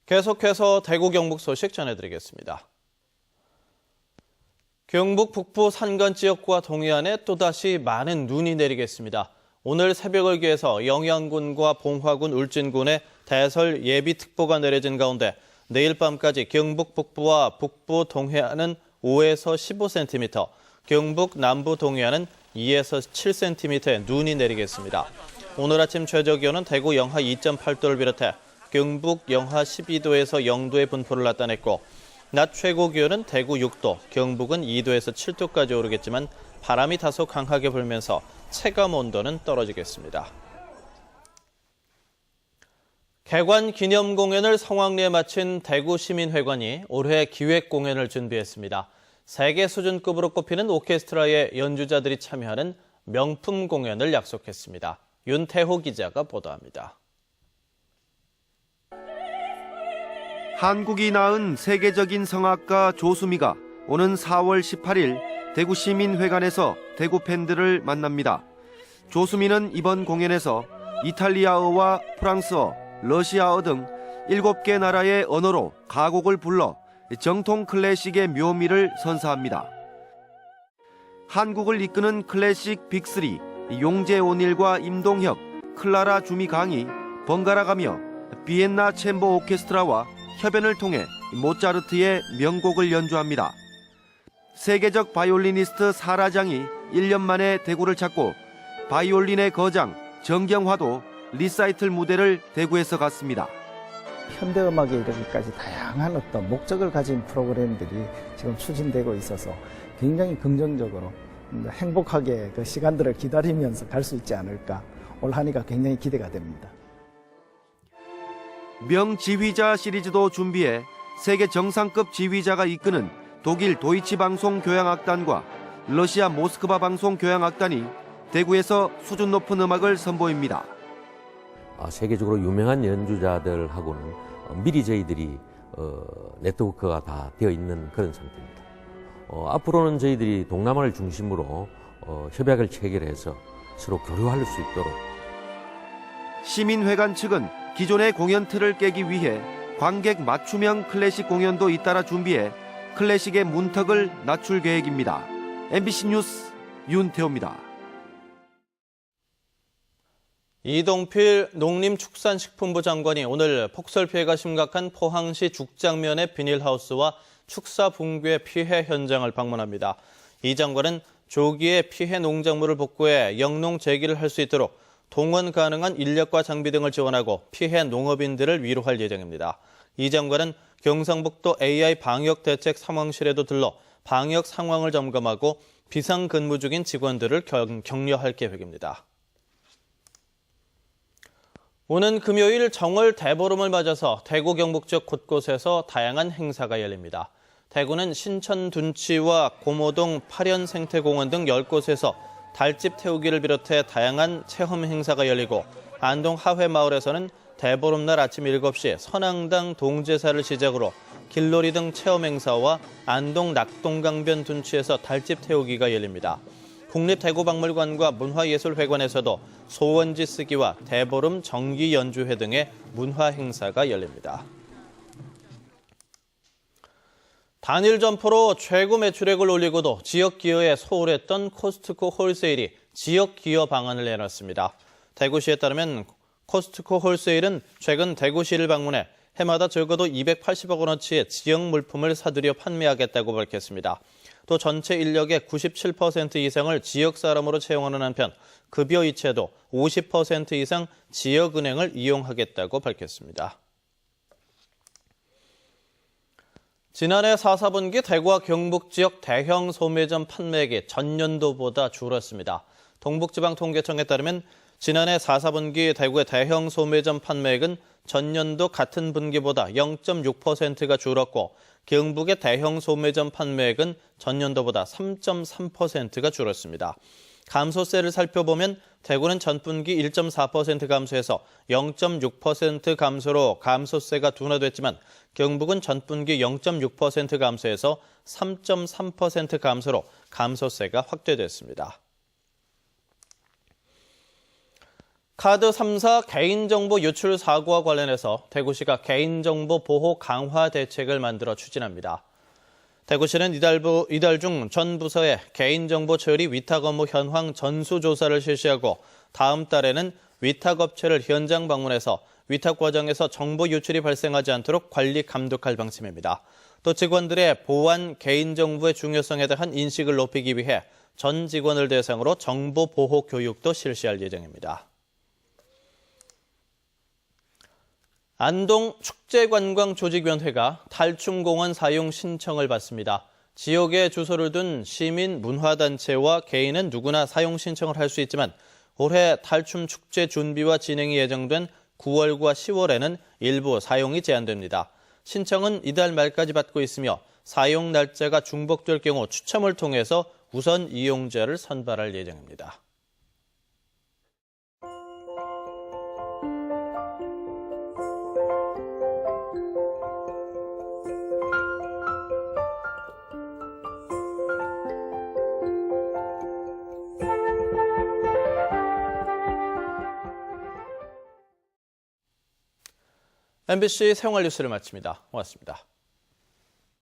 계속해서 대구 경북 소식 전해드리겠습니다. 경북 북부 산간 지역과 동해안에 또다시 많은 눈이 내리겠습니다. 오늘 새벽을 기해서 영양군과 봉화군, 울진군에 대설 예비특보가 내려진 가운데 내일 밤까지 경북 북부와 북부 동해안은 5에서 15cm, 경북 남부 동해안은 2에서 7cm의 눈이 내리겠습니다. 오늘 아침 최저기온은 대구 영하 2.8도를 비롯해 경북 영하 12도에서 0도의 분포를 나타냈고 낮 최고 기온은 대구 6도, 경북은 2도에서 7도까지 오르겠지만 바람이 다소 강하게 불면서 체감 온도는 떨어지겠습니다. 개관 기념 공연을 성황리에 마친 대구 시민회관이 올해 기획 공연을 준비했습니다. 세계 수준급으로 꼽히는 오케스트라의 연주자들이 참여하는 명품 공연을 약속했습니다. 윤태호 기자가 보도합니다. 한국이 낳은 세계적인 성악가 조수미가 오는 4월 18일 대구 시민회관에서 대구 팬들을 만납니다. 조수미는 이번 공연에서 이탈리아어와 프랑스어, 러시아어 등 7개 나라의 언어로 가곡을 불러 정통 클래식의 묘미를 선사합니다. 한국을 이끄는 클래식 빅3 용재 오닐과 임동혁, 클라라 주미 강이 번갈아가며 비엔나 챔버 오케스트라와 협연을 통해 모차르트의 명곡을 연주합니다. 세계적 바이올리니스트 사라장이 1년 만에 대구를 찾고 바이올린의 거장 정경화도 리사이틀 무대를 대구에서 갔습니다. 현대음악에 이르기까지 다양한 어떤 목적을 가진 프로그램들이 지금 추진되고 있어서 굉장히 긍정적으로 행복하게 그 시간들을 기다리면서 갈 수 있지 않을까. 올 한해가 굉장히 기대가 됩니다. 명지휘자 시리즈도 준비해 세계 정상급 지휘자가 이끄는 독일 도이치 방송 교향악단과 러시아 모스크바 방송 교향악단이 대구에서 수준 높은 음악을 선보입니다. 세계적으로 유명한 연주자들하고는 미리 저희들이 네트워크가 다 되어 있는 그런 상태입니다. 앞으로는 저희들이 동남아를 중심으로 협약을 체결해서 서로 교류할 수 있도록. 시민회관 측은 기존의 공연 틀을 깨기 위해 관객 맞춤형 클래식 공연도 잇따라 준비해 클래식의 문턱을 낮출 계획입니다. MBC 뉴스 윤태호입니다. 이동필 농림축산식품부 장관이 오늘 폭설 피해가 심각한 포항시 죽장면의 비닐하우스와 축사 붕괴 피해 현장을 방문합니다. 이 장관은 조기에 피해 농작물을 복구해 영농 재기를 할 수 있도록 동원 가능한 인력과 장비 등을 지원하고 피해 농업인들을 위로할 예정입니다. 이 장관은 경상북도 AI 방역대책 상황실에도 들러 방역 상황을 점검하고 비상근무 중인 직원들을 격려할 계획입니다. 오는 금요일 정월 대보름을 맞아서 대구 경북 지역 곳곳에서 다양한 행사가 열립니다. 대구는 신천 둔치와 고모동 파련생태공원 등 10곳에서 달집 태우기를 비롯해 다양한 체험 행사가 열리고 안동 하회마을에서는 대보름날 아침 7시 선앙당 동제사를 시작으로 길놀이 등 체험 행사와 안동 낙동강변 둔치에서 달집 태우기가 열립니다. 국립대구박물관과 문화예술회관에서도 소원지 쓰기와 대보름 정기 연주회 등의 문화 행사가 열립니다. 단일 점포로 최고 매출액을 올리고도 지역 기여에 소홀했던 코스트코 홀세일이 지역 기여 방안을 내놨습니다. 대구시에 따르면 코스트코 홀세일은 최근 대구시를 방문해 해마다 적어도 280억 원어치의 지역 물품을 사들여 판매하겠다고 밝혔습니다. 또 전체 인력의 97% 이상을 지역 사람으로 채용하는 한편 급여 이체도 50% 이상 지역은행을 이용하겠다고 밝혔습니다. 지난해 4사분기 대구와 경북 지역 대형 소매점 판매액이 전년도보다 줄었습니다. 동북지방통계청에 따르면 지난해 4사분기 대구의 대형 소매점 판매액은 전년도 같은 분기보다 0.6%가 줄었고 경북의 대형 소매점 판매액은 전년도보다 3.3%가 줄었습니다. 감소세를 살펴보면 대구는 전분기 1.4% 감소해서 0.6% 감소로 감소세가 둔화됐지만 경북은 전분기 0.6% 감소해서 3.3% 감소로 감소세가 확대됐습니다. 카드 3사 개인정보 유출 사고와 관련해서 대구시가 개인정보 보호 강화 대책을 만들어 추진합니다. 대구시는 이달 중 전 부서의 개인정보 처리 위탁 업무 현황 전수조사를 실시하고 다음 달에는 위탁업체를 현장 방문해서 위탁 과정에서 정보 유출이 발생하지 않도록 관리 감독할 방침입니다. 또 직원들의 보안 개인정보의 중요성에 대한 인식을 높이기 위해 전 직원을 대상으로 정보 보호 교육도 실시할 예정입니다. 안동 축제관광조직위원회가 탈춤공원 사용 신청을 받습니다. 지역에 주소를 둔 시민 문화단체와 개인은 누구나 사용 신청을 할 수 있지만 올해 탈춤 축제 준비와 진행이 예정된 9월과 10월에는 일부 사용이 제한됩니다. 신청은 이달 말까지 받고 있으며 사용 날짜가 중복될 경우 추첨을 통해서 우선 이용자를 선발할 예정입니다. MBC 생활뉴스를 마칩니다. 고맙습니다.